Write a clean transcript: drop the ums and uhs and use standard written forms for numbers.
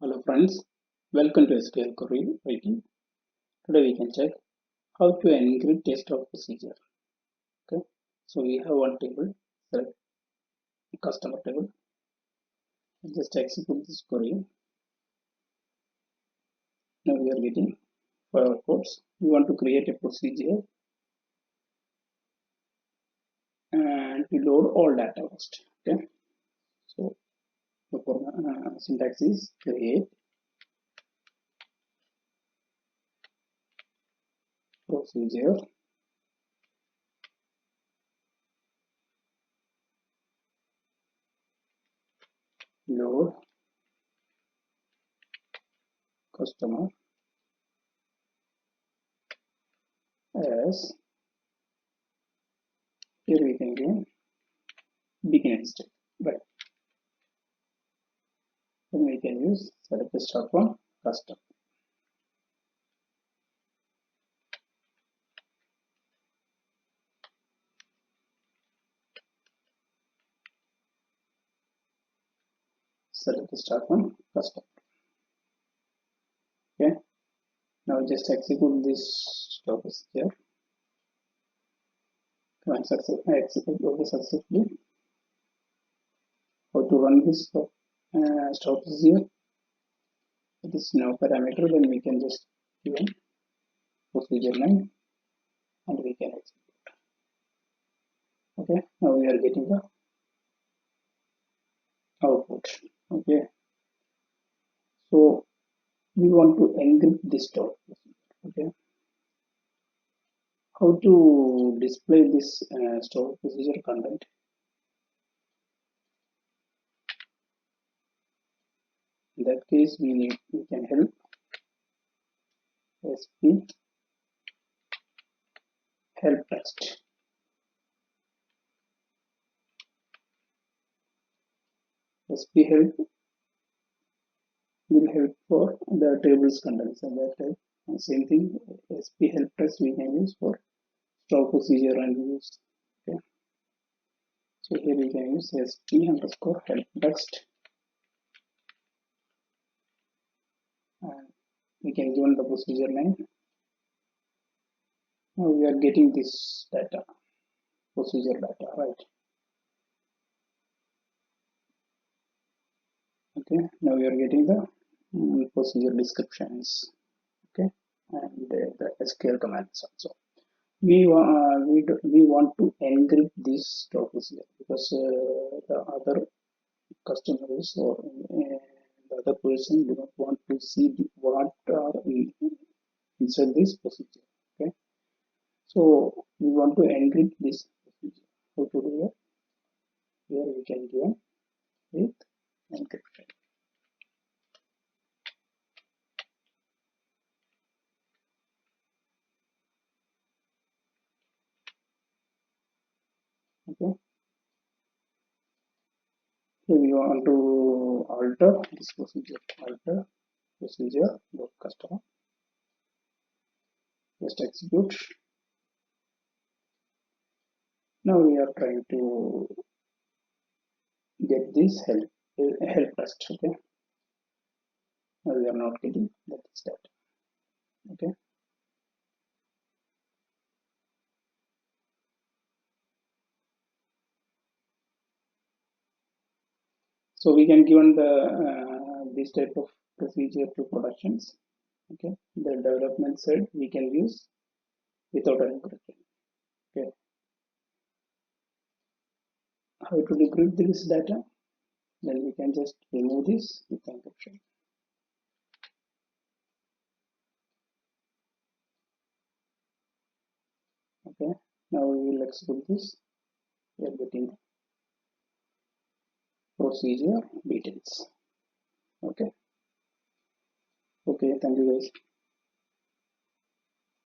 Hello friends, welcome to Sql Query writing. Today we can check how to encrypt a stored procedure. Okay, so we have one table, select customer table. Just execute this query. Now we are getting 5 reports. We want to create a procedure and to load all data first. Okay, so the syntax is create procedure load customer as here we can give begin state, right? Then we can use select the start from custom. Select the start from custom. Okay, now just execute this procedure. Command execute successfully. How to run this stop procedure? It is no parameter, then we can just give a procedure name and we can execute. Okay, now we are getting the output. Okay, so we want to encrypt this stop procedure. Okay, how to display this stop procedure content? In that case, we can help sp help text. sp help will help for the tables contents and that type. And same thing, sp help text we can use for stop procedure and use. Okay, so here we can use sp underscore help text and we can give the procedure name. Now we are getting this data, procedure data, right? Okay, now we are getting the procedure descriptions. Okay, and the SQL commands also. We want to encrypt this stop procedure because the other customers or the other person do not want to see what are inside this procedure. Okay, so we want to encrypt this procedure. How to do that? Here we can give with encryption. Okay, here we want to alter this procedure. Alter procedure dot customer. Just execute. Now we are trying to get this help text. Okay, now we are not getting that is that. Okay, so we can given the this type of procedure to productions. Okay, the development side we can use without an encryption. Okay, how to decrypt this data? Then we can just remove this with encryption. Okay, now we will execute this. We are getting the procedure details. Okay, thank you guys.